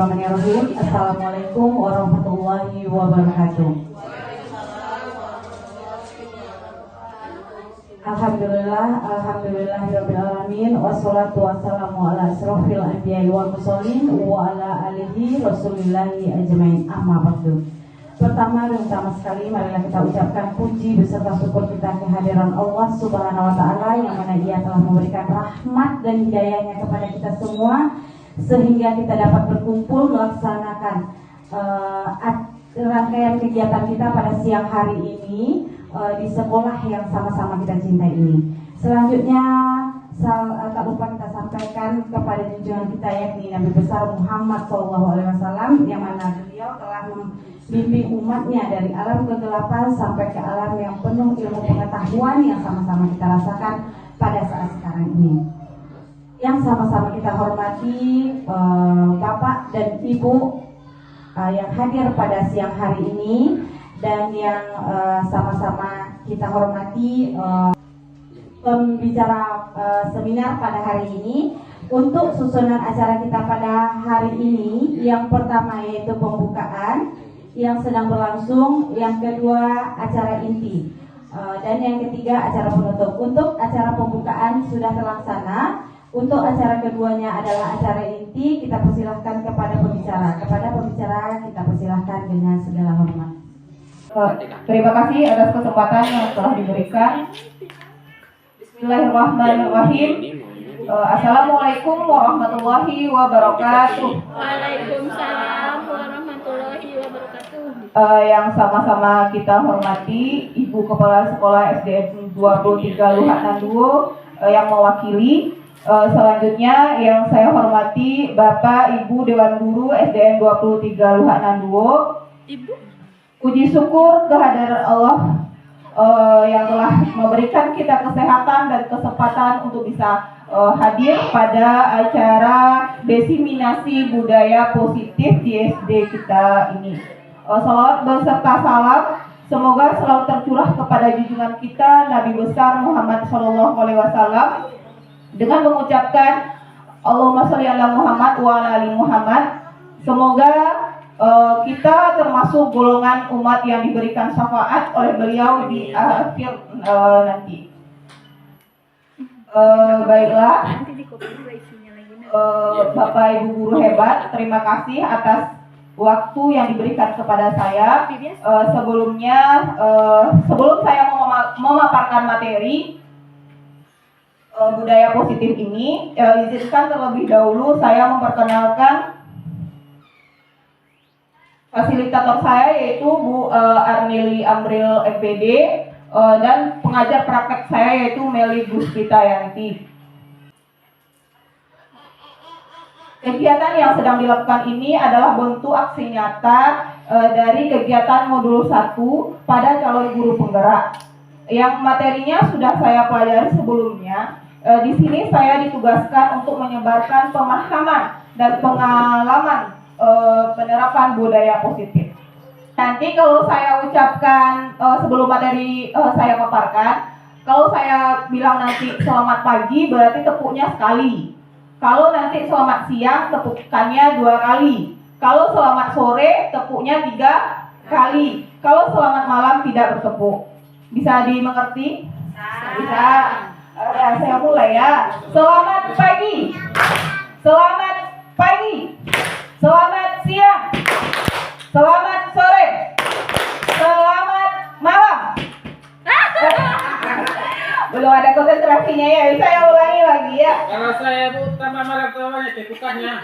Bismillahirrahmanirrahim. Assalamualaikum warahmatullahi wabarakatuh. Alhamdulillahirrabbilalamin. Wassalatu wassalamu ala asrofil anbiya'i wal mursalin wa ala alihi rasulillahi ajmain. Amma ba'du. Pertama dan utama sekali, marilah kita ucapkan puji beserta syukur kita kehadiran Allah Subhanahu wa Ta'ala, yang mana Ia telah memberikan rahmat dan hidayahnya kepada kita semua, sehingga kita dapat berkumpul melaksanakan rangkaian kegiatan kita pada siang hari ini di sekolah yang sama-sama kita cintai ini. Selanjutnya, tak lupa kita sampaikan kepada junjungan kita, yakni Nabi besar Muhammad SAW, yang mana beliau telah membimbing umatnya dari alam kegelapan sampai ke alam yang penuh ilmu pengetahuan yang sama-sama kita rasakan pada saat sekarang ini. Yang sama-sama kita hormati Bapak dan Ibu yang hadir pada siang hari ini, dan yang sama-sama kita hormati pembicara seminar pada hari ini. Untuk susunan acara kita pada hari ini, yang pertama yaitu pembukaan yang sedang berlangsung, yang kedua acara inti, dan yang ketiga acara penutup. Untuk acara pembukaan sudah terlaksana. Untuk acara keduanya adalah acara inti. Kita persilahkan kepada pembicara. Kepada pembicara kita persilahkan dengan segala hormat. Terima kasih atas kesempatan yang telah diberikan. Bismillahirrahmanirrahim. Assalamualaikum warahmatullahi wabarakatuh. Waalaikumsalam warahmatullahi wabarakatuh. Yang sama-sama kita hormati Ibu Kepala Sekolah SDN 23 Luhak Nanduo yang mewakili. Selanjutnya yang saya hormati Bapak Ibu Dewan Guru SDN 23 Luhak Nanduo. Ibu. Puji syukur kehadiran Allah yang telah memberikan kita kesehatan dan kesempatan untuk bisa hadir pada acara diseminasi budaya positif di SD kita ini. Salawat beserta salam semoga selalu tercurah kepada junjungan kita Nabi besar Muhammad SAW, dengan mengucapkan Allahumma sholli ala Muhammad wa ala ali Muhammad. Semoga kita termasuk golongan umat yang diberikan syafaat oleh beliau di akhir nanti. Baiklah, Bapak Ibu guru hebat, terima kasih atas waktu yang diberikan kepada saya. Sebelum saya memaparkan materi budaya positif ini, izinkan terlebih dahulu saya memperkenalkan fasilitator saya, yaitu Bu Arnili Amril MPD, dan pengajar praktek saya yaitu Meli Guspitayanti. Kegiatan yang sedang dilakukan ini adalah bentuk aksi nyata dari kegiatan modul 1 pada calon guru penggerak, yang materinya sudah saya pelajari sebelumnya. Di sini saya ditugaskan untuk menyebarkan pemahaman dan pengalaman penerapan budaya positif. Nanti kalau saya ucapkan sebelum materi saya paparkan, kalau saya bilang nanti selamat pagi berarti tepuknya sekali. Kalau nanti selamat siang tepukannya 2 kali. Kalau selamat sore tepuknya 3 kali. Kalau selamat malam tidak bertepuk. Bisa dimengerti? Bisa. Saya mulai ya. Selamat pagi. Selamat pagi. Selamat siang. Selamat sore. Selamat malam. Belum ada konsentrasinya ya. Saya ulangi lagi ya. Kalau saya Bu tambah marah tawanya tekukannya.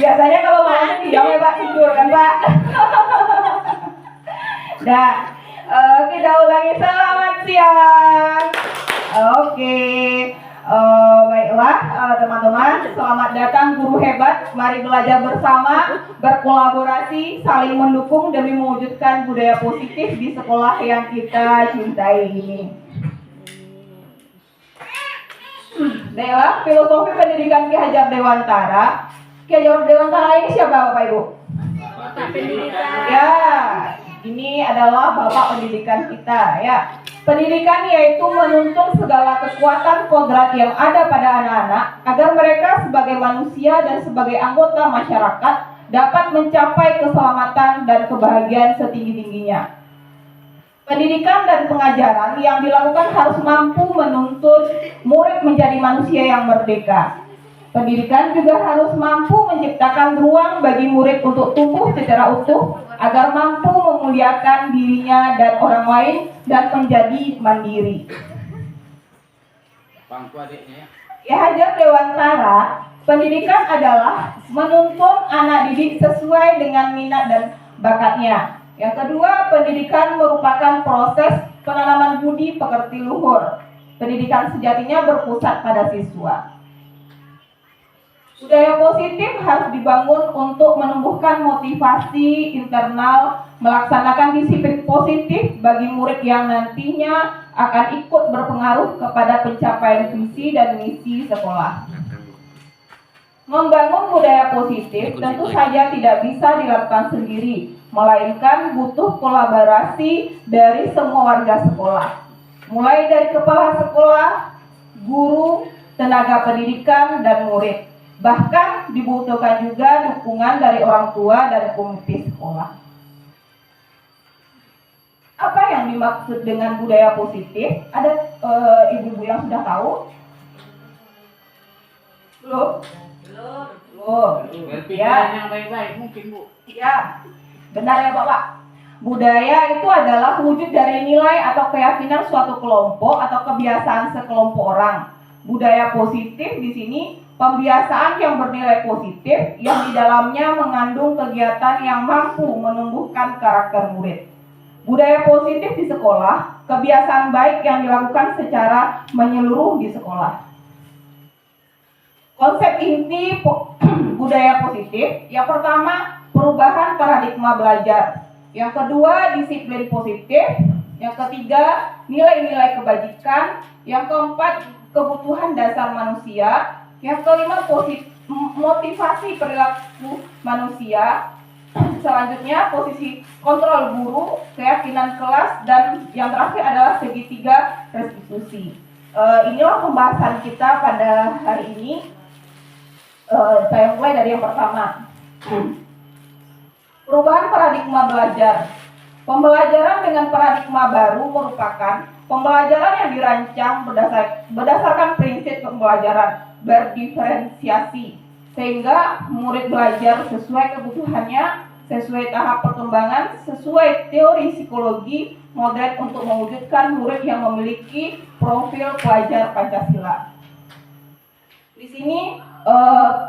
Biasanya kalau mau dijawab Pak tidur kan Pak. Nah, kita ulangi. Selamat siang. Oke. Baiklah teman-teman, selamat datang guru hebat. Mari belajar bersama, berkolaborasi, saling mendukung demi mewujudkan budaya positif di sekolah yang kita cintai ini. Baiklah, filosofi pendidikan Ki Hajar Dewantara. Ki Hajar Dewantara ini siapa Bapak Ibu? Bapak pendidikan. Ya, ini adalah Bapak pendidikan kita ya. Pendidikan yaitu menuntun segala kekuatan kodrat yang ada pada anak-anak agar mereka sebagai manusia dan sebagai anggota masyarakat dapat mencapai keselamatan dan kebahagiaan setinggi-tingginya. Pendidikan dan pengajaran yang dilakukan harus mampu menuntun murid menjadi manusia yang merdeka. Pendidikan juga harus mampu menciptakan ruang bagi murid untuk tumbuh secara utuh agar mampu memuliakan dirinya dan orang lain dan menjadi mandiri. Bangku adiknya ya. Ya Hajar Dewantara, pendidikan adalah menuntun anak didik sesuai dengan minat dan bakatnya. Yang kedua, pendidikan merupakan proses penanaman budi pekerti luhur. Pendidikan sejatinya berpusat pada siswa. Budaya positif harus dibangun untuk menumbuhkan motivasi internal, melaksanakan disiplin positif bagi murid yang nantinya akan ikut berpengaruh kepada pencapaian visi dan misi sekolah. Membangun budaya positif tentu saja tidak bisa dilakukan sendiri, melainkan butuh kolaborasi dari semua warga sekolah. Mulai dari kepala sekolah, guru, tenaga pendidikan, dan murid. Bahkan dibutuhkan juga dukungan dari orang tua dan komite sekolah. Apa yang dimaksud dengan budaya positif? Ada ibu-ibu yang sudah tahu? Belum? Belum. Berpikiran yang baik-baik mungkin Bu. Ya, benar ya Bapak. Budaya itu adalah wujud dari nilai atau keyakinan suatu kelompok atau kebiasaan sekelompok orang. Budaya positif di sini pembiasaan yang bernilai positif yang di dalamnya mengandung kegiatan yang mampu menumbuhkan karakter murid. Budaya positif di sekolah, kebiasaan baik yang dilakukan secara menyeluruh di sekolah. Konsep inti budaya positif, yang pertama perubahan paradigma belajar, yang kedua disiplin positif, yang ketiga nilai-nilai kebajikan, yang keempat kebutuhan dasar manusia, yang kelima motivasi perilaku manusia, selanjutnya posisi kontrol guru, keyakinan kelas, dan yang terakhir adalah segitiga restitusi. Inilah pembahasan kita pada hari ini. Saya mulai dari yang pertama. Perubahan paradigma belajar. Pembelajaran dengan paradigma baru merupakan pembelajaran yang dirancang berdasarkan prinsip pembelajaran berdiferensiasi, sehingga murid belajar sesuai kebutuhannya, sesuai tahap perkembangan, sesuai teori psikologi modern untuk mewujudkan murid yang memiliki profil pelajar Pancasila. Di sini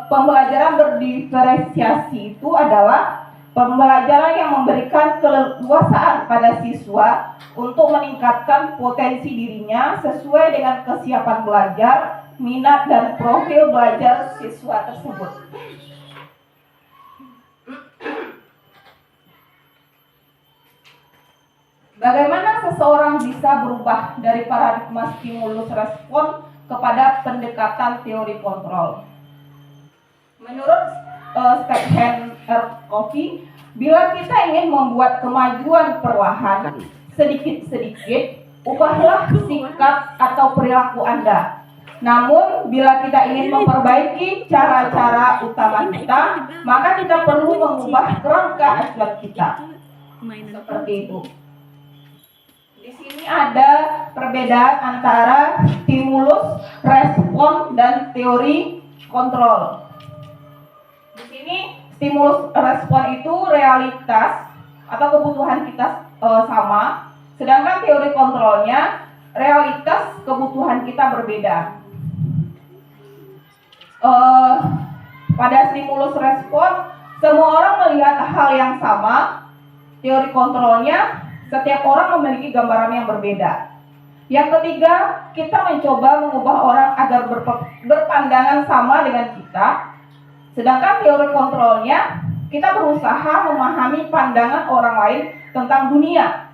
pembelajaran berdiferensiasi itu adalah pembelajaran yang memberikan keleluasaan pada siswa untuk meningkatkan potensi dirinya sesuai dengan kesiapan belajar, minat, dan profil belajar siswa tersebut. Bagaimana seseorang bisa berubah dari paradigma stimulus respon kepada pendekatan teori kontrol? Menurut Stephen R. Covey, bila kita ingin membuat kemajuan perlahan, sedikit-sedikit, ubahlah sikap atau perilaku Anda. Namun, bila kita ingin memperbaiki cara-cara utama kita, maka kita perlu mengubah kerangka acuan kita. Seperti itu. Di sini ada perbedaan antara stimulus, respon, dan teori kontrol. Di sini stimulus respon itu realitas atau kebutuhan kita sama, sedangkan teori kontrolnya realitas kebutuhan kita berbeda. Pada stimulus respon, semua orang melihat hal yang sama. Teori kontrolnya, setiap orang memiliki gambaran yang berbeda. Yang ketiga, kita mencoba mengubah orang agar berpandangan sama dengan kita. Sedangkan teori kontrolnya, kita berusaha memahami pandangan orang lain tentang dunia.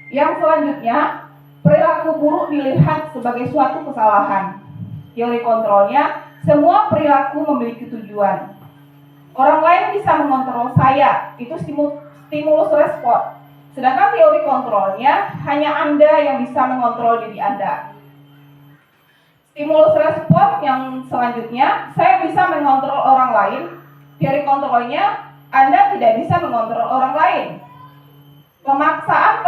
Yang selanjutnya, perilaku buruk dilihat sebagai suatu kesalahan. Teori kontrolnya, semua perilaku memiliki tujuan. Orang lain bisa mengontrol saya, itu stimulus respon. Sedangkan teori kontrolnya hanya Anda yang bisa mengontrol diri Anda. Stimulus respon yang selanjutnya, saya bisa mengontrol orang lain. Teori kontrolnya, Anda tidak bisa mengontrol orang lain. Pemaksaan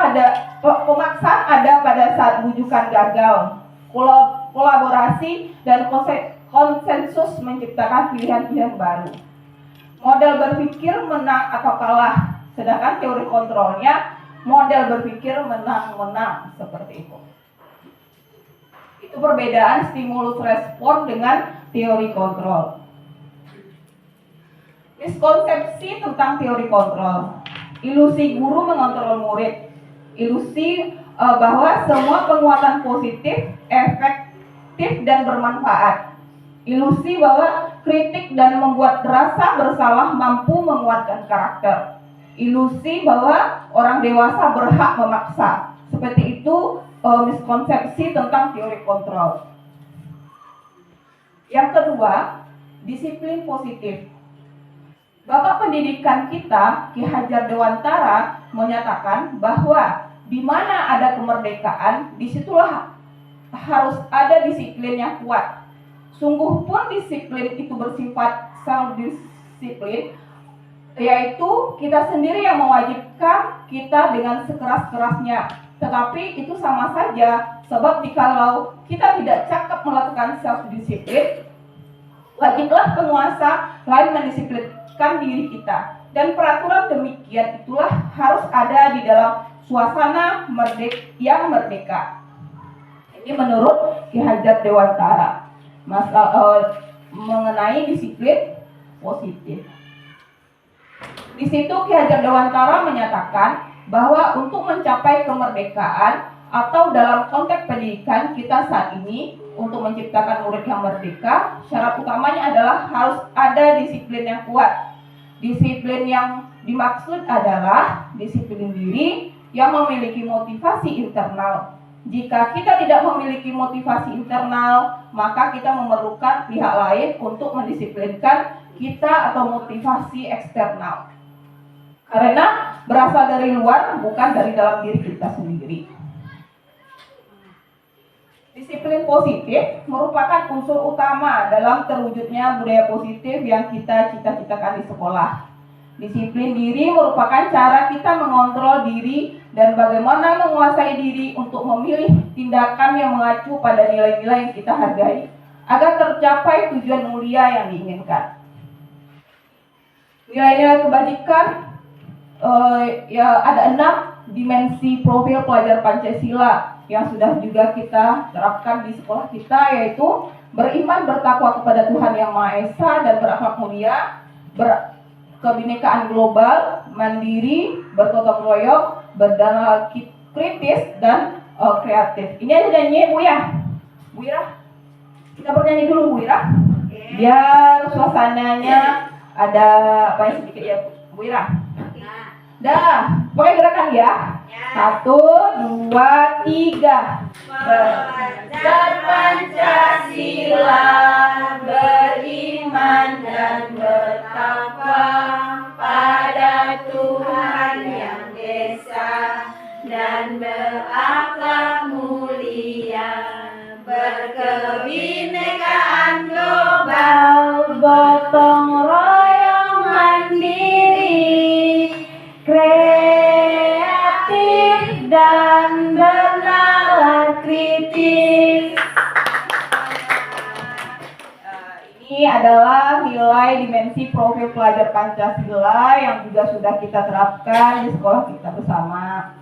ada pada saat bujukan gagal. Kolaborasi dan konsensus menciptakan pilihan-pilihan baru. Model berpikir menang atau kalah, sedangkan teori kontrolnya model berpikir menang-menang, seperti itu. Itu perbedaan stimulus respon dengan teori kontrol. Miskonsepsi tentang teori kontrol. Ilusi guru mengontrol murid. Ilusi bahwa semua penguatan positif, efektif dan bermanfaat. Ilusi bahwa kritik dan membuat rasa bersalah mampu menguatkan karakter. Ilusi bahwa orang dewasa berhak memaksa. Seperti itu miskonsepsi tentang teori kontrol. Yang kedua, disiplin positif. Bapak pendidikan kita, Ki Hajar Dewantara, menyatakan bahwa di mana ada kemerdekaan, disitulah harus ada disiplin yang kuat. Sungguh pun disiplin itu bersifat self-disiplin, yaitu kita sendiri yang mewajibkan kita dengan sekeras-kerasnya. Tetapi itu sama saja, sebab jikalau kita tidak cakap melakukan self-disiplin, wajiblah penguasa lain mendisiplinkan diri kita. Dan peraturan demikian itulah harus ada di dalam suasana yang merdeka. Ini menurut Ki Hajar Dewantara mengenai disiplin positif. Di situ Ki Hajar Dewantara menyatakan bahwa untuk mencapai kemerdekaan atau dalam konteks pendidikan kita saat ini untuk menciptakan murid yang merdeka, syarat utamanya adalah harus ada disiplin yang kuat. Disiplin yang dimaksud adalah disiplin diri yang memiliki motivasi internal. Jika kita tidak memiliki motivasi internal, maka kita memerlukan pihak lain untuk mendisiplinkan kita atau motivasi eksternal. Karena berasal dari luar, bukan dari dalam diri kita sendiri. Disiplin positif merupakan unsur utama dalam terwujudnya budaya positif yang kita cita-citakan di sekolah. Disiplin diri merupakan cara kita mengontrol diri dan bagaimana menguasai diri untuk memilih tindakan yang mengacu pada nilai-nilai yang kita hargai agar tercapai tujuan mulia yang diinginkan. Nilai-nilai kebajikan ada 6 dimensi profil pelajar Pancasila yang sudah juga kita terapkan di sekolah kita, yaitu beriman bertakwa kepada Tuhan Yang Maha Esa dan berakhlak mulia, kebinekaan global, mandiri, bergotong royong, berdana kritis dan kreatif. Ini aja nyanyi Bu ya, Bu Ira. Kita bernyanyi dulu Bu Ira, biar suasananya ada apa yang sedikit ya Bu Ira. Dah, pakai gerakan ya. 1, 2, 3. Belajar Pancasila, beriman dan bertakwa pada Tuhan Yang Esa dan berakhlak mulia, berkebinekaan global, gotong royong mandiri, kreatif dan bernalar kritis. Ini adalah nilai dimensi profil pelajar Pancasila yang juga sudah kita terapkan di sekolah kita bersama.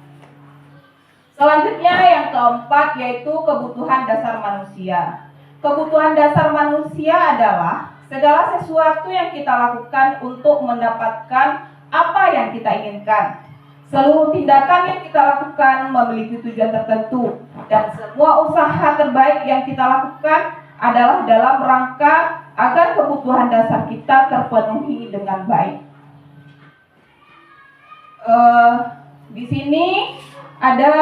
Selanjutnya yang keempat yaitu kebutuhan dasar manusia. Kebutuhan dasar manusia adalah segala sesuatu yang kita lakukan untuk mendapatkan apa yang kita inginkan. Seluruh tindakan yang kita lakukan memiliki tujuan tertentu dan semua usaha terbaik yang kita lakukan adalah dalam rangka agar kebutuhan dasar kita terpenuhi dengan baik. Di sini ada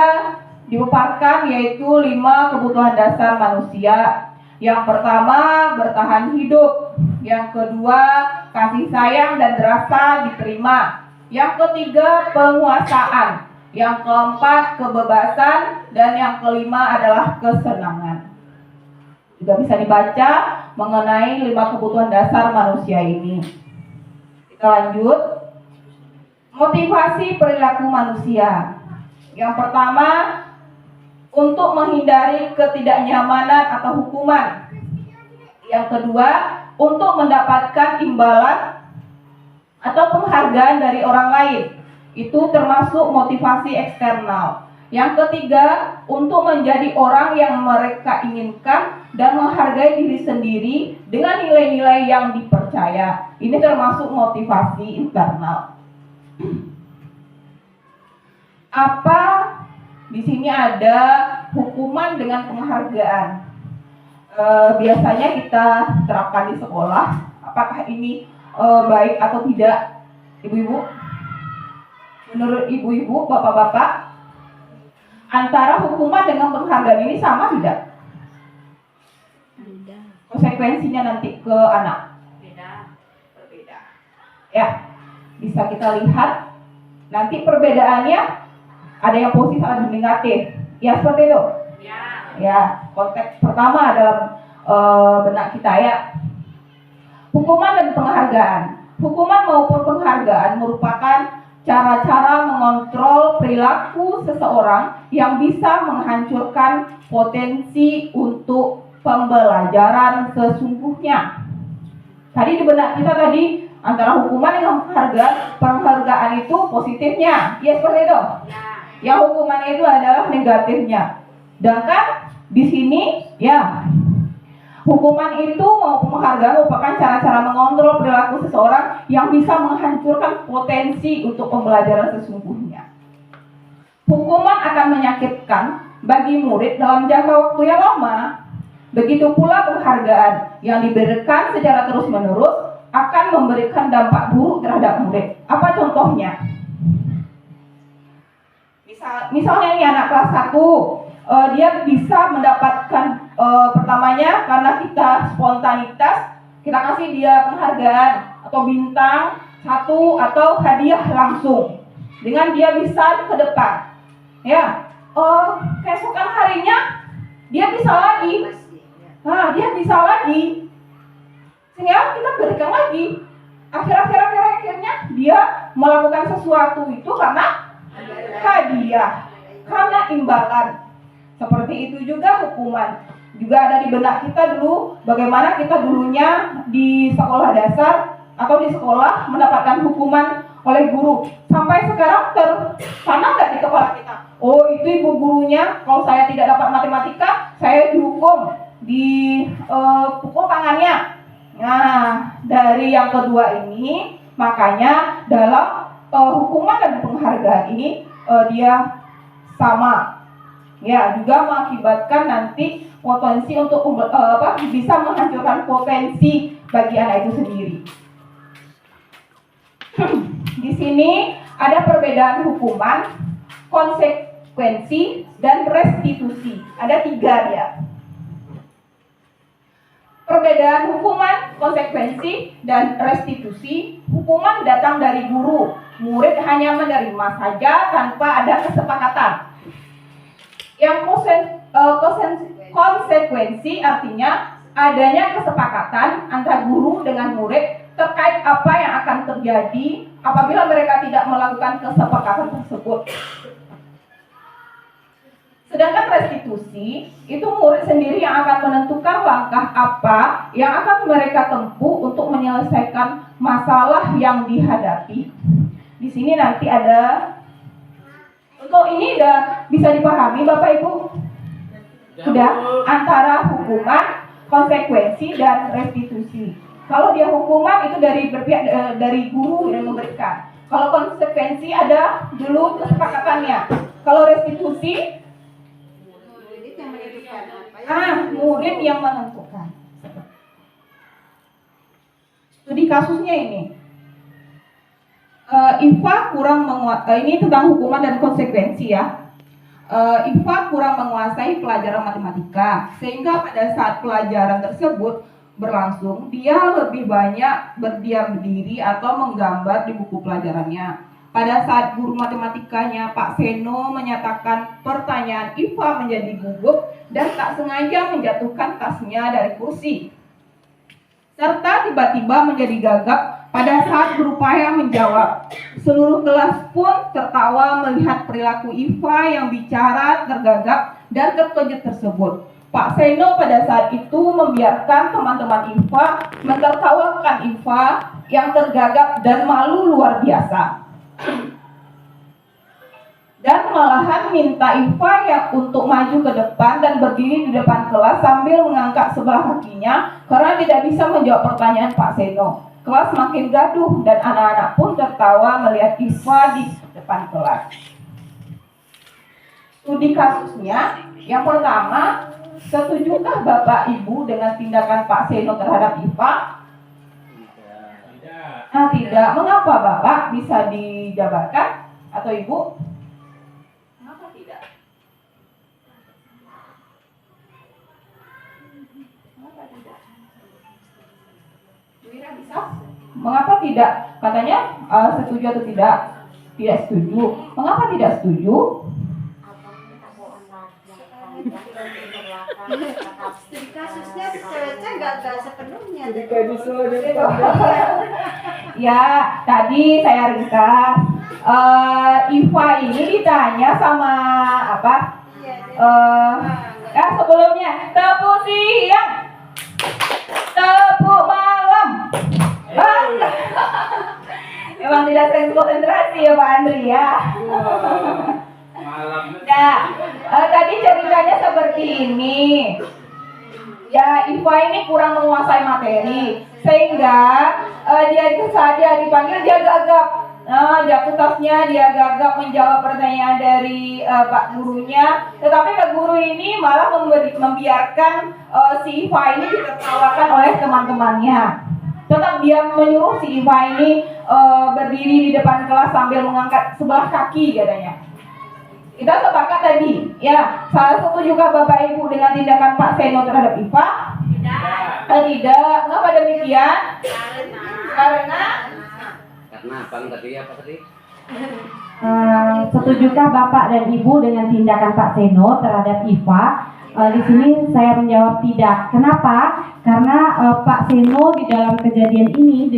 dipaparkan yaitu 5 kebutuhan dasar manusia. Yang pertama, bertahan hidup. Yang kedua, kasih sayang dan rasa diterima. Yang ketiga, penguasaan. Yang keempat, kebebasan. Dan yang kelima adalah kesenangan. Juga bisa dibaca mengenai 5 kebutuhan dasar manusia ini. Kita lanjut. Motivasi perilaku manusia. Yang pertama, untuk menghindari ketidaknyamanan atau hukuman. Yang kedua, untuk mendapatkan imbalan atau penghargaan dari orang lain. Itu termasuk motivasi eksternal. Yang ketiga, untuk menjadi orang yang mereka inginkan dan menghargai diri sendiri dengan nilai-nilai yang dipercaya. Ini termasuk motivasi internal. Apa di sini ada hukuman dengan penghargaan? Biasanya kita terapkan di sekolah. Apakah ini baik atau tidak, ibu-ibu? Menurut ibu-ibu, bapak-bapak, antara hukuman dengan penghargaan ini sama tidak? Konsekuensinya nanti ke anak? Berbeda. Ya, bisa kita lihat nanti perbedaannya ada yang positif, ada yang negatif. Ya, seperti itu. Ya, konteks pertama dalam benak kita ya. Hukuman dan penghargaan. Hukuman maupun penghargaan merupakan cara-cara mengontrol perilaku seseorang yang bisa menghancurkan potensi untuk pembelajaran sesungguhnya. Tadi di benak kita tadi antara hukuman dengan penghargaan itu positifnya, ya seperti itu. Yang hukuman itu adalah negatifnya. Sedangkan di sini ya hukuman itu maupun penghargaan merupakan cara-cara mengontrol perilaku seseorang yang bisa menghancurkan potensi untuk pembelajaran sesungguhnya. Hukuman akan menyakitkan bagi murid dalam jangka waktu yang lama. Begitu pula penghargaan yang diberikan secara terus-menerus akan memberikan dampak buruk terhadap murid. Apa contohnya? Misalnya ini anak kelas 1, dia bisa mendapatkan pertamanya karena kita spontanitas, kita kasih dia penghargaan atau bintang 1 atau hadiah langsung dengan dia bisa ke depan ya. Keesokan harinya dia bisa lagi, sehingga kita berikan lagi. Akhirnya dia melakukan sesuatu itu karena hadiah, karena imbalan. Seperti itu juga hukuman. Juga ada di benak kita dulu, bagaimana kita dulunya di sekolah dasar atau di sekolah mendapatkan hukuman oleh guru. Sampai sekarang tertanam nggak di kepala kita? Oh, itu ibu gurunya, kalau saya tidak dapat matematika, saya dihukum, dipukul tangannya. Nah, dari yang kedua ini, makanya dalam hukuman dan penghargaan ini dia sama. Ya, juga mengakibatkan nanti potensi untuk bisa menghancurkan potensi bagi anak itu sendiri. Di sini ada perbedaan hukuman, konsekuensi, dan restitusi. Ada 3 ya. Perbedaan hukuman, konsekuensi, dan restitusi. Hukuman datang dari guru. Murid hanya menerima saja tanpa ada kesepakatan. Yang konsekuensi artinya adanya kesepakatan antara guru dengan murid terkait apa yang akan terjadi apabila mereka tidak melakukan kesepakatan tersebut. Sedangkan restitusi itu murid sendiri yang akan menentukan langkah apa yang akan mereka tempuh untuk menyelesaikan masalah yang dihadapi. Di sini nanti ada. Untuk ini udah bisa dipahami Bapak Ibu? Sudah? Antara hukuman, konsekuensi, dan restitusi. Kalau dia hukuman itu dari guru yang memberikan. Kalau konsekuensi ada dulu kesepakatannya. Kalau restitusi, murid yang menentukan. Studi kasusnya ini. IFA kurang ini tentang hukuman dan konsekuensi ya. IFA kurang menguasai pelajaran matematika sehingga pada saat pelajaran tersebut berlangsung dia lebih banyak berdiam diri atau menggambar di buku pelajarannya. pada saat guru matematikanya Pak Seno menyatakan pertanyaan IPA menjadi gugup dan tak sengaja menjatuhkan tasnya dari kursi. Serta tiba-tiba menjadi gagap pada saat berupaya menjawab. Seluruh kelas pun tertawa melihat perilaku IPA yang bicara tergagap dan terkejut tersebut. Pak Seno pada saat itu membiarkan teman-teman IPA mentertawakan IPA yang tergagap dan malu luar biasa. Dan malahan minta IPA yang untuk maju ke depan dan berdiri di depan kelas sambil mengangkat sebelah kakinya karena tidak bisa menjawab pertanyaan Pak Seno. Kelas makin gaduh dan anak-anak pun tertawa melihat IPA di depan kelas. Studi kasusnya, yang pertama, setujukah Bapak Ibu dengan tindakan Pak Seno terhadap IPA? Tidak. Tidak. Mengapa Bapak? Bisa dijabarkan? Atau Ibu? Mengapa tidak? Mengapa tidak? Bu Ira bisa? Mengapa tidak? Katanya setuju atau tidak? Tidak setuju. Mengapa tidak setuju? Studi kasusnya saya nggak sepenuhnya. Ya, tadi saya ringkas. IPA ini ditanya sama apa? Sebelumnya tepuk siang, tepuk malam. Memang tidak sering konsentrasi ya Pak Andri ya. Malam. Nah, tadi ceritanya seperti ini. Ya, IPA ini kurang menguasai materi, sehingga saat dia dipanggil dia gagap. Jatuh tasnya, dia gagap menjawab pertanyaan dari Pak gurunya. Tetapi Pak guru ini malah membiarkan si IPA ini ditertawakan oleh teman-temannya. Tetap dia menyuruh si IPA ini berdiri di depan kelas sambil mengangkat sebelah kaki katanya. Kita sepakat tadi, ya. Salah satu juga Bapak Ibu dengan tindakan Pak Seno terhadap IPA? Tidak. Mengapa demikian? Karena Apa tadi? Setujukah Bapak dan Ibu dengan tindakan Pak Seno terhadap IPA? Di sini saya menjawab tidak. Kenapa? Karena Pak Seno di dalam kejadian ini,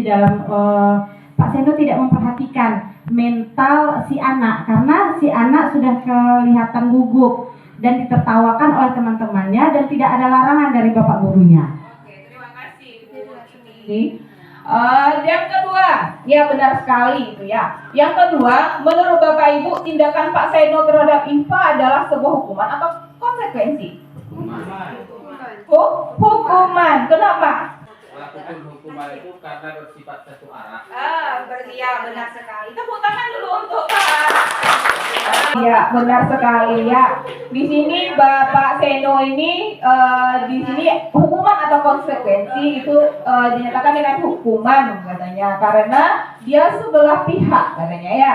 Pak Seno tidak memperhatikan mental si anak, karena si anak sudah kelihatan gugup dan ditertawakan oleh teman-temannya dan tidak ada larangan dari bapak gurunya. Oke, terima kasih. Yang kedua, ya benar sekali itu ya. Yang kedua, menurut Bapak Ibu, tindakan Pak Seno terhadap IPA adalah sebuah hukuman atau konsekuensi? Hukuman. Kenapa? Melakukan hukuman itu karena bersifat satu arah. Ya benar sekali. Tepuk tangan dulu untuk Pak. Ya benar sekali ya. Di sini Bapak Seno ini di sini hukuman atau konsekuensi itu dinyatakan dengan hukuman katanya karena dia sebelah pihak katanya ya.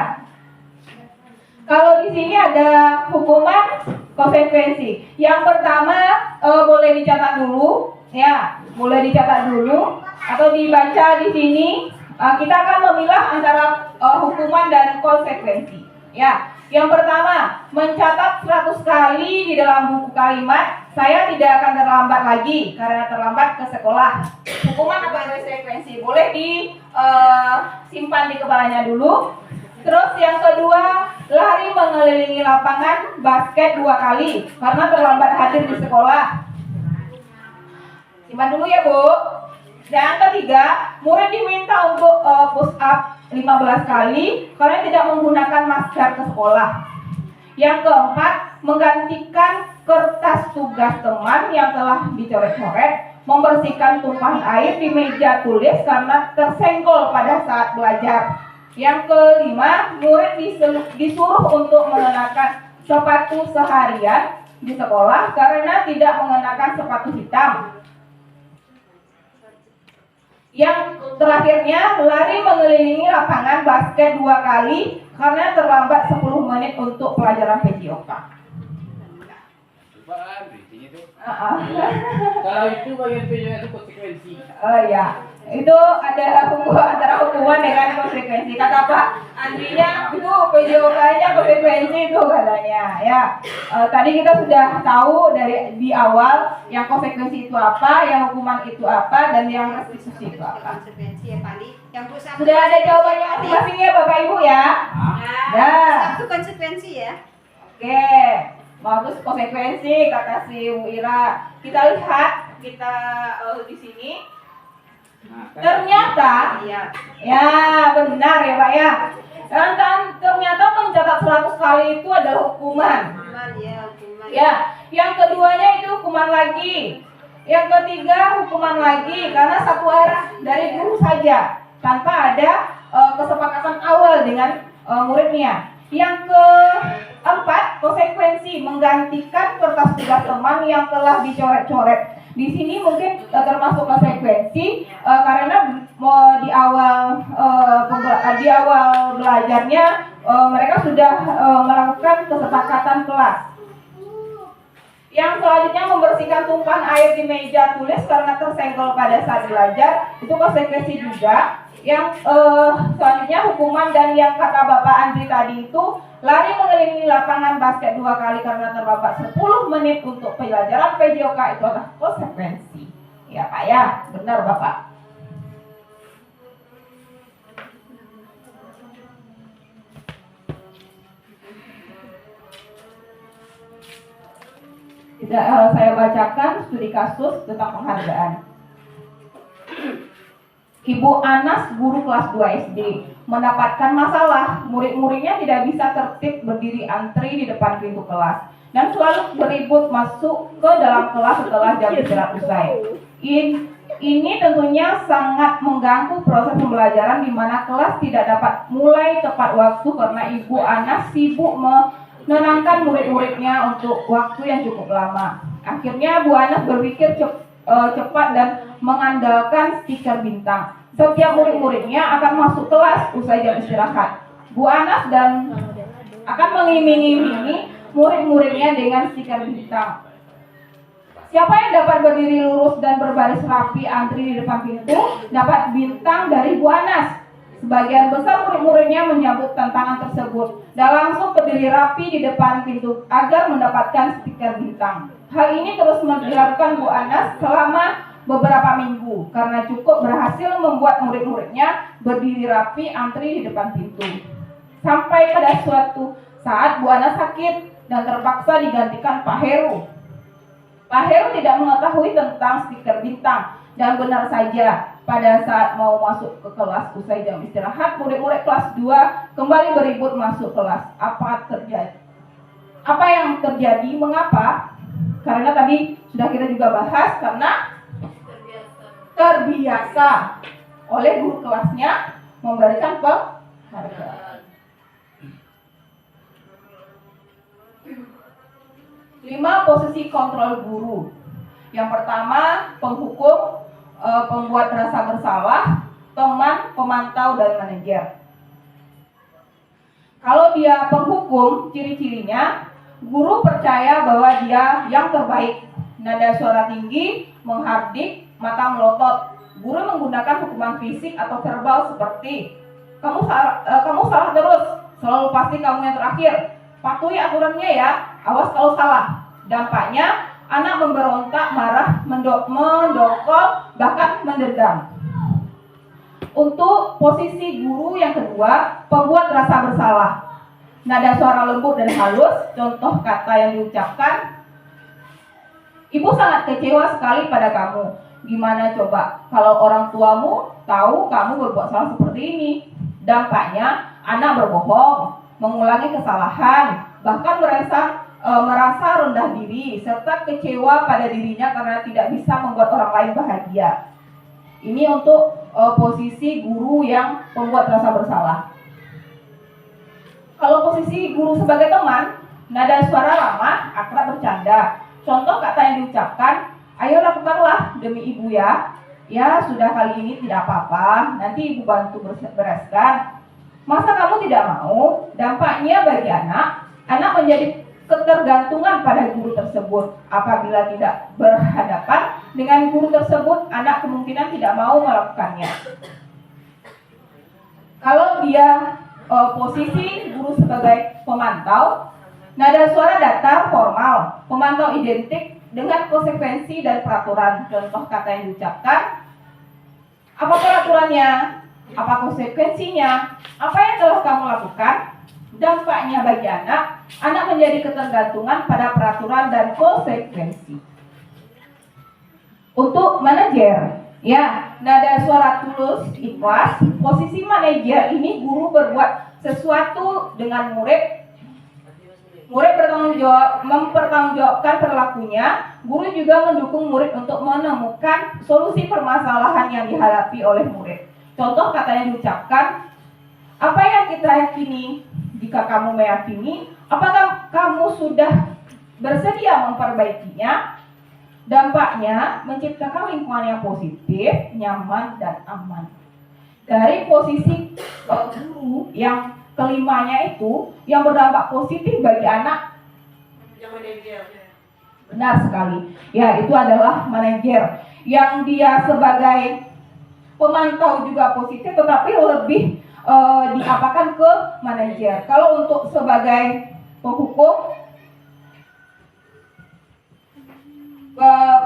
Kalau di sini ada hukuman konsekuensi. Yang pertama boleh dicatat dulu ya, boleh dicatat dulu atau dibaca di sini. Kita akan memilah antara hukuman dan konsekuensi. Ya, yang pertama, mencatat 100 kali di dalam buku kalimat, saya tidak akan terlambat lagi karena terlambat ke sekolah. Hukuman atau konsekuensi boleh disimpan di kepalanya dulu. Terus yang kedua, lari mengelilingi lapangan basket 2 kali karena terlambat hadir di sekolah. Simpan dulu ya Bu. Yang ketiga, murid diminta untuk push up 15 kali karena tidak menggunakan masker ke sekolah. Yang keempat, menggantikan kertas tugas teman yang telah dicoret-coret, membersihkan tumpahan air di meja tulis karena tersenggol pada saat belajar. Yang kelima, murid disuruh untuk mengenakan sepatu seharian di sekolah karena tidak mengenakan sepatu hitam. Yang terakhirnya, lari mengelilingi lapangan basket 2 kali karena terlambat 10 menit untuk pelajaran PJOK. Apaan beritinya tuh? Ah, ah. Kalau itu bagian PJOK itu konsekuensi. Oh ya, itu ada antara hukuman dengan konsekuensi. Kata Pak Andrinya itu PJOK-nya konsekuensi itu katanya. Ya, tadi kita sudah tahu dari di awal yang konsekuensi itu apa, yang hukuman itu apa, dan yang restitusi itu apa. Konsekuensi ya Pali. Yang berusaha Sudah ada jawabannya masing-masing ya Bapak Ibu ya. Dah. Satu konsekuensi ya. Oke, bagus konsekuensi kata si Bu Ira. Kita lihat di sini. Nah, kan Ternyata, Iya. ya benar ya Pak ya. Dan ternyata mencatat 100 kali itu adalah hukuman. Hukuman ya, hukuman. Ya, yang keduanya itu hukuman lagi. Yang ketiga hukuman lagi karena satu arah dari guru saja tanpa ada kesepakatan awal dengan muridnya. Yang keempat konsekuensi menggantikan kertas tugas teman yang telah dicoret-coret. Di sini mungkin termasuk konsekuensi karena di awal belajarnya mereka sudah melakukan kesepakatan kelas. Yang selanjutnya membersihkan tumpahan air di meja tulis karena tersenggol pada saat belajar, itu konsekuensi juga. Yang selanjutnya hukuman dan yang kata Bapak Andri tadi itu lari mengelilingi lapangan basket 2 kali karena terlambat 10 menit untuk pelajaran PJOK itu adalah konsekuensi. Ya Pak ya, benar Bapak. Tidak, saya bacakan studi kasus tentang penghargaan. Ibu Anas, guru kelas 2 SD, mendapatkan masalah. Murid-muridnya tidak bisa tertib berdiri antri di depan pintu kelas dan selalu beribut masuk ke dalam kelas setelah jam istirahat usai. Ini tentunya sangat mengganggu proses pembelajaran di mana kelas tidak dapat mulai tepat waktu karena Ibu Anas sibuk menenangkan murid-muridnya untuk waktu yang cukup lama. Akhirnya Bu Anas berpikir cepat dan mengandalkan stiker bintang. Setiap murid-muridnya akan masuk kelas usai jam istirahat. Bu Anas dan akan mengiming-imingi murid-muridnya dengan stiker bintang. Siapa yang dapat berdiri lurus dan berbaris rapi antri di depan pintu dapat bintang dari Bu Anas. Sebagian besar murid-muridnya menyambut tantangan tersebut dan langsung berdiri rapi di depan pintu agar mendapatkan stiker bintang. Hal ini terus dilakukan Bu Anas selama beberapa minggu karena cukup berhasil membuat murid-muridnya berdiri rapi antri di depan pintu. Sampai pada suatu saat Bu Anas sakit dan terpaksa digantikan Pak Heru. Pak Heru tidak mengetahui tentang stiker bintang dan benar saja pada saat mau masuk ke kelas usai jam istirahat, murid-murid kelas 2 kembali beribut masuk kelas. Apa yang terjadi? Mengapa? Karena tadi sudah kita juga bahas karena terbiasa oleh guru kelasnya memberikan penghargaan. 5 posisi kontrol guru. Yang pertama, penghukum, pembuat rasa bersalah, teman, pemantau, dan manajer. Kalau dia penghukum, ciri-cirinya guru percaya bahwa dia yang terbaik. Nada suara tinggi, menghardik, mata melotot. Guru menggunakan hukuman fisik atau verbal seperti kamu salah terus, selalu pasti kamu yang terakhir. Patuhi aturannya ya, awas kalau salah. Dampaknya anak memberontak, marah, mendokol, bahkan mendendam. Untuk posisi guru yang kedua, pembuat rasa bersalah. Nada suara lembut dan halus, contoh kata yang diucapkan. Ibu sangat kecewa sekali pada kamu. Gimana coba kalau orang tuamu tahu kamu berbuat salah seperti ini? Dampaknya anak berbohong, mengulangi kesalahan, bahkan merasa rendah diri serta kecewa pada dirinya karena tidak bisa membuat orang lain bahagia. Ini untuk posisi guru yang membuat rasa bersalah. Kalau posisi guru sebagai teman, nada suara ramah, akrab, bercanda. Contoh kata yang diucapkan, ayo lakukanlah demi ibu ya. Ya sudah kali ini tidak apa-apa, nanti ibu bantu bereskan. Masa kamu tidak mau? Dampaknya bagi anak menjadi ketergantungan pada guru tersebut. Apabila tidak berhadapan dengan guru tersebut, anak kemungkinan tidak mau melakukannya. Kalau dia posisi guru sebagai pemantau, nada suara datar formal, pemantau identik dengan konsekuensi dan peraturan. Contoh kata yang diucapkan, apa peraturannya, apa konsekuensinya, apa yang telah kamu lakukan, dampaknya bagi anak menjadi ketergantungan pada peraturan dan konsekuensi. Untuk manajer, ya, nada suara tulus, ikhlas, posisi manajer ini guru berbuat sesuatu dengan murid mempertanggungjawabkan perilakunya, guru juga mendukung murid untuk menemukan solusi permasalahan yang dihadapi oleh murid. Contoh kata yang diucapkan, apa yang kita yakini, jika kamu meyakini, apakah kamu sudah bersedia memperbaikinya? Dampaknya menciptakan lingkungan yang positif, nyaman, dan aman. Dari posisi guru yang kelimanya itu yang berdampak positif bagi anak, benar sekali. Ya, itu adalah manajer yang dia sebagai pemantau juga positif, tetapi lebih diapakan ke manajer. Kalau untuk sebagai penghukum,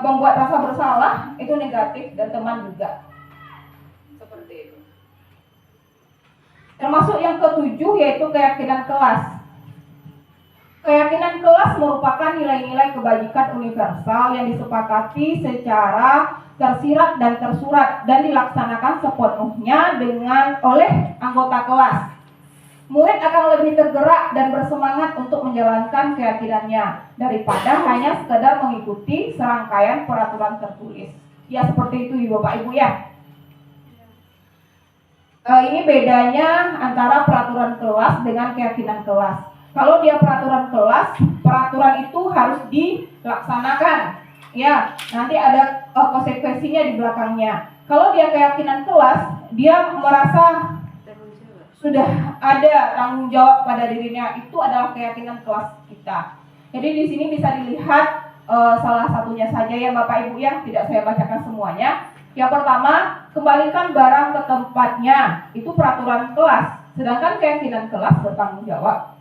membuat rasa bersalah itu negatif, dan teman juga seperti itu. Termasuk yang ketujuh, yaitu keyakinan kelas. Keyakinan kelas merupakan nilai-nilai kebajikan universal yang disepakati secara tersirat dan tersurat dan dilaksanakan sepenuhnya oleh anggota kelas. Murid akan lebih tergerak dan bersemangat untuk menjalankan keyakinannya daripada hanya sekedar mengikuti serangkaian peraturan tertulis. Ya, seperti itu Bapak Ibu ya. Ini bedanya antara peraturan kelas dengan keyakinan kelas. Kalau dia peraturan kelas, peraturan itu harus dilaksanakan. Ya, nanti ada konsekuensinya di belakangnya. Kalau dia keyakinan kelas, dia merasa sudah ada tanggung jawab pada dirinya. Itu adalah keyakinan kelas kita. Jadi di sini bisa dilihat salah satunya saja ya Bapak Ibu ya, tidak saya bacakan semuanya. Yang pertama, kembalikan barang ke tempatnya. Itu peraturan kelas. Sedangkan keyakinan kelas bertanggung jawab.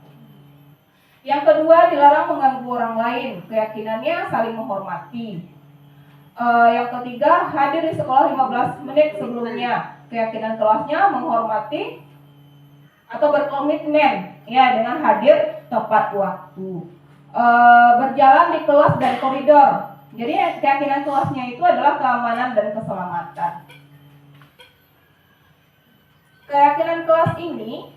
Yang kedua, dilarang mengganggu orang lain. Keyakinannya saling menghormati. Yang ketiga, hadir di sekolah 15 menit sebelumnya. Keyakinan kelasnya menghormati atau berkomitmen ya dengan hadir tepat waktu. Berjalan di kelas dan koridor. Jadi keyakinan kelasnya itu adalah keamanan dan keselamatan. Keyakinan kelas ini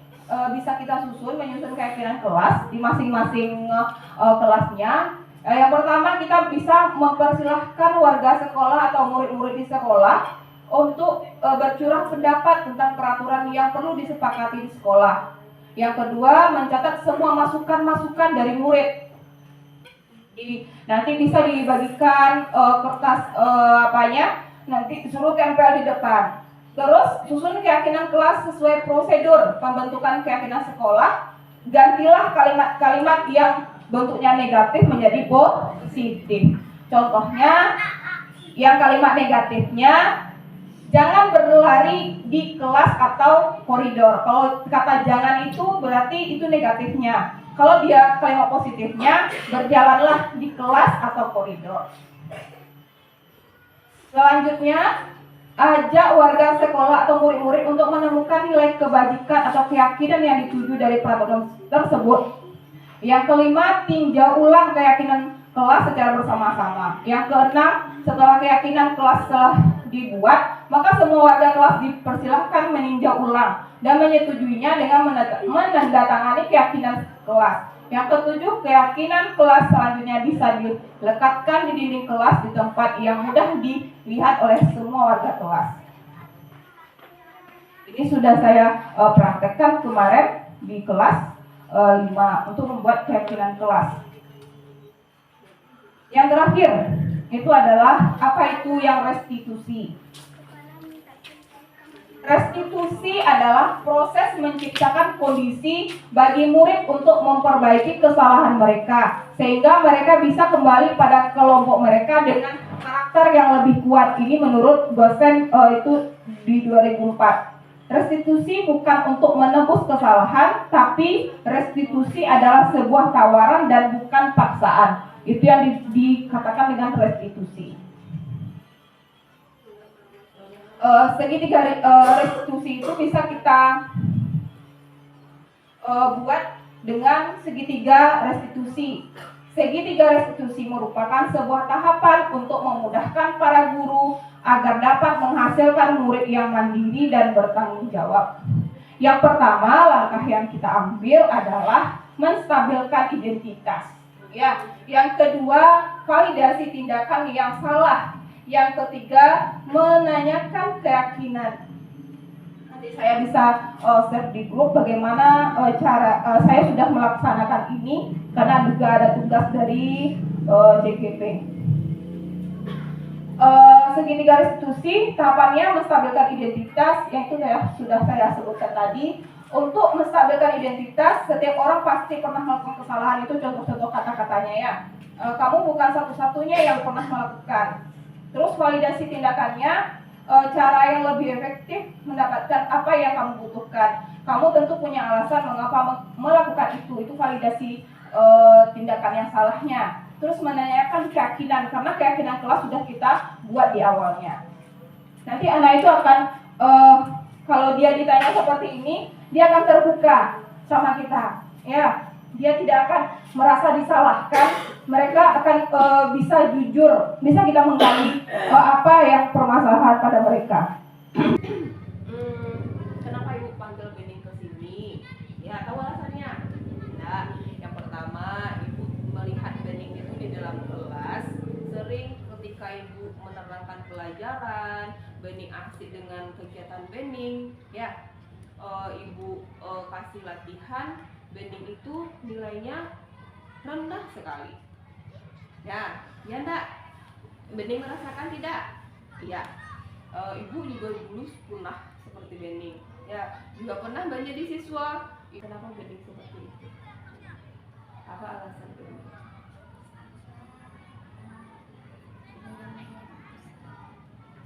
bisa kita menyusun keyakinan kelas di masing-masing kelasnya. Yang pertama, kita bisa mempersilahkan warga sekolah atau murid-murid di sekolah untuk bercurah pendapat tentang peraturan yang perlu disepakati di sekolah. Yang kedua, mencatat semua masukan-masukan dari murid. Nanti bisa dibagikan kertas nanti suruh tempel di depan. Terus susun keyakinan kelas sesuai prosedur pembentukan keyakinan sekolah. Gantilah kalimat-kalimat yang bentuknya negatif menjadi positif. Contohnya, yang kalimat negatifnya, jangan berlari di kelas atau koridor. Kalau kata jangan itu berarti itu negatifnya. Kalau dia kalimat positifnya, berjalanlah di kelas atau koridor. Selanjutnya, ajak warga sekolah atau murid-murid untuk menemukan nilai kebajikan atau keyakinan yang dituju dari peraturan tersebut. Yang kelima, tinjau ulang keyakinan kelas secara bersama-sama. Yang keenam, setelah keyakinan kelas telah dibuat, maka semua warga kelas dipersilahkan meninjau ulang dan menyetujuinya dengan menandatangani keyakinan kelas. Yang ketujuh, keyakinan kelas selanjutnya bisa dilekatkan di dinding kelas di tempat yang mudah dilihat oleh semua warga kelas. Ini sudah saya praktekkan kemarin di kelas 5 untuk membuat keyakinan kelas. Yang terakhir, itu adalah apa itu yang restitusi. Restitusi adalah proses menciptakan kondisi bagi murid untuk memperbaiki kesalahan mereka sehingga mereka bisa kembali pada kelompok mereka dengan karakter yang lebih kuat. Ini menurut dosen itu di 2004. Restitusi bukan untuk menebus kesalahan, tapi restitusi adalah sebuah tawaran dan bukan paksaan. Itu yang dikatakan dengan restitusi. Segitiga restitusi itu bisa kita buat dengan segitiga restitusi. Segitiga restitusi merupakan sebuah tahapan untuk memudahkan para guru agar dapat menghasilkan murid yang mandiri dan bertanggung jawab. Yang pertama, langkah yang kita ambil adalah menstabilkan identitas. Ya, yang kedua, validasi tindakan yang salah. Yang ketiga, menanyakan keyakinan. Nanti saya bisa share di grup bagaimana cara saya sudah melaksanakan ini karena juga ada tugas dari JGP. Segitiga restitusi tahapannya menstabilkan identitas, yaitu sudah saya sebutkan tadi. Untuk menstabilkan identitas, setiap orang pasti pernah melakukan kesalahan. Itu contoh-contoh kata-katanya ya. Kamu bukan satu-satunya yang pernah melakukan. Terus validasi tindakannya, cara yang lebih efektif mendapatkan apa yang kamu butuhkan. Kamu tentu punya alasan mengapa melakukan itu validasi tindakan yang salahnya. Terus menanyakan keyakinan, karena keyakinan kelas sudah kita buat di awalnya. Nanti anak itu akan, kalau dia ditanya seperti ini, dia akan terbuka sama kita. Ya, dia tidak akan merasa disalahkan. Mereka akan bisa jujur, bisa kita menggali apa yang permasalahan pada mereka. Kenapa ibu panggil Bening ke sini? Ya, tahu alasannya? Tidak. Yang pertama, ibu melihat Bening itu di dalam kelas sering ketika ibu menerangkan pelajaran, Bening asik dengan kegiatan Bening, ya. Ibu kasih latihan, Bening itu nilainya rendah sekali. Ya enggak? Bening merasakan tidak? Iya. Ibu juga dulu pernah seperti Bening. Ya, juga pernah menjadi siswa. Kenapa Bening seperti itu? Apa alasan Bening?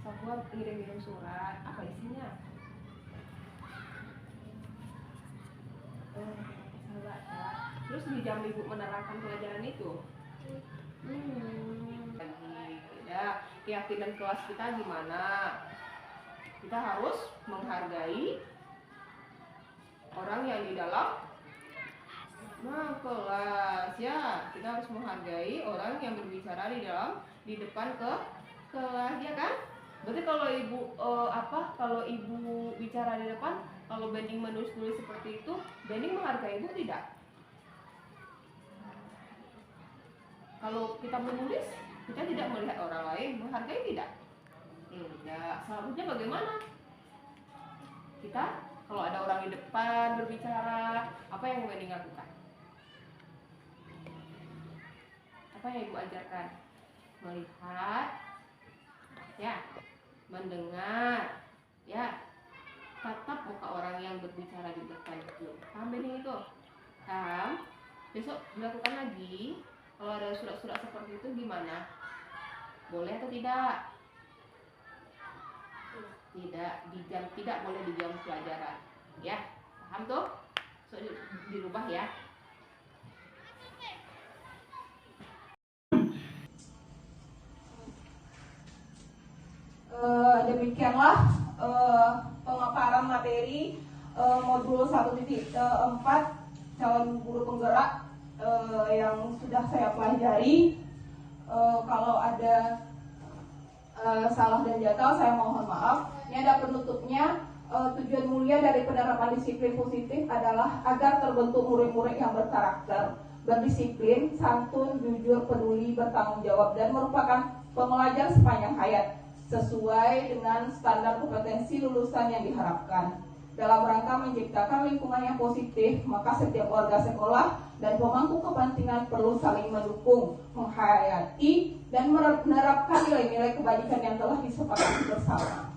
Sebuah kirim surat, apa isinya? Terus di jam ibu menerangkan pelajaran itu ya, keyakinan kelas kita gimana? Kita harus menghargai orang yang di dalam kelas ya. Kita harus menghargai orang yang berbicara di depan kelas ya kan? Berarti kalau ibu kalau ibu bicara di depan, kalau Bening menulis seperti itu, Bening menghargai ibu tidak? Kalau kita menulis, kita tidak melihat orang lain, menghargai tidak? Ya, seharusnya bagaimana? Kita kalau ada orang di depan berbicara, apa yang Bening lakukan? Apa yang ibu ajarkan? Melihat, ya, mendengar, ya, tatap muka orang yang berbicara di depan itu. Paham Bening itu? Paham? Besok dilakukan lagi. Kalau ada surat-surat seperti itu gimana? Boleh atau tidak? Tidak boleh di jam pelajaran. Ya, paham tuh? So, dirubah ya. Demikianlah pemaparan materi modul 1.4 calon guru penggerak yang sudah saya pelajari. Kalau ada salah dan janggal saya mohon maaf. Ini ada penutupnya. Tujuan mulia dari penerapan disiplin positif adalah agar terbentuk murid-murid yang berkarakter, berdisiplin, santun, jujur, peduli, bertanggung jawab, dan merupakan pembelajar sepanjang hayat sesuai dengan standar kompetensi lulusan yang diharapkan. Dalam rangka menciptakan lingkungan yang positif, maka setiap warga sekolah dan pemangku kepentingan perlu saling mendukung, menghayati, dan menerapkan nilai-nilai kebajikan yang telah disepakati bersama.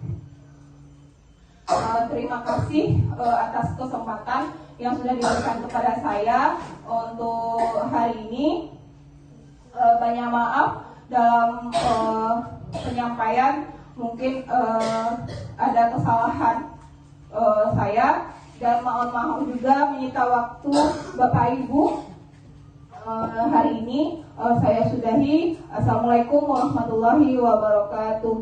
Terima kasih atas kesempatan yang sudah diberikan kepada saya untuk hari ini. Banyak maaf dalam penyampaian, mungkin ada kesalahan saya, dan mohon maaf juga menyita waktu Bapak Ibu. Hari ini saya sudahi. Assalamualaikum warahmatullahi wabarakatuh.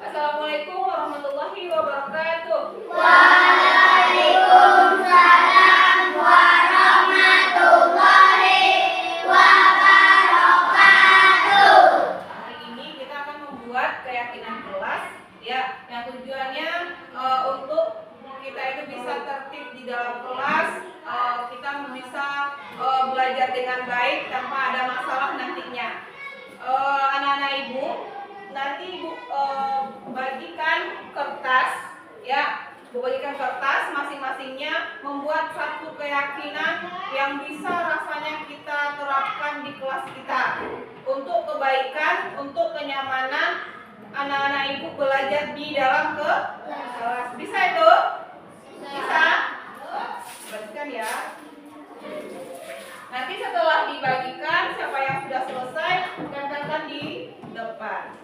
Assalamualaikum warahmatullahi wabarakatuh. Hari ini kita akan membuat keyakinan kelas, ya, yang tujuannya untuk kita itu bisa tertib di dalam kelas, kita bisa belajar dengan baik tanpa ada masalah nantinya. Anak-anak ibu, nanti ibu bagikan kertas, ya, ibu bagikan kertas, masing-masingnya membuat satu keyakinan yang bisa rasanya kita terapkan di kelas kita untuk kebaikan, untuk kenyamanan anak-anak ibu belajar di dalam kelas. Bisa itu? Bisa? Bagikan ya. Nanti setelah dibagikan, siapa yang sudah selesai tempelkan di depan.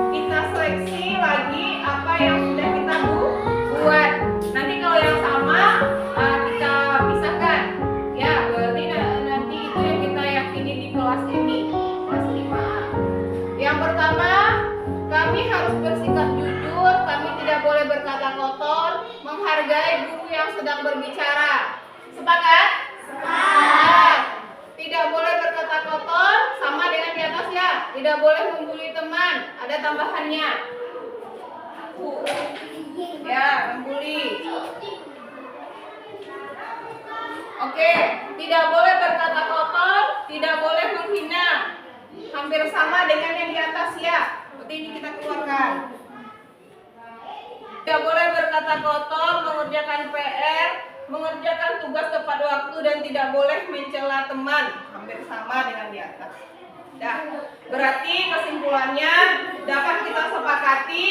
Kita seleksi lagi apa yang sudah kita buat. Nanti kalau yang sama kita pisahkan. Ya, berarti nanti itu yang kita yakini di kelas ini, kelas 5A. Yang pertama, kami harus bersikap jujur, kami tidak boleh berkata kotor, menghargai guru yang sedang berbicara. Sepakat? Sepakat. Tidak boleh berkata kotor, sama dengan di atas ya. Tidak boleh membuli teman, ada tambahannya. Ya, membuli. Oke, tidak boleh berkata kotor, tidak boleh menghina. Hampir sama dengan yang di atas ya. Seperti ini kita keluarkan. Tidak boleh berkata kotor, mengerjakan PR, mengerjakan tugas tepat waktu, dan tidak boleh mencela teman. Hampir sama dengan di atas. Nah, berarti kesimpulannya dapat kita sepakati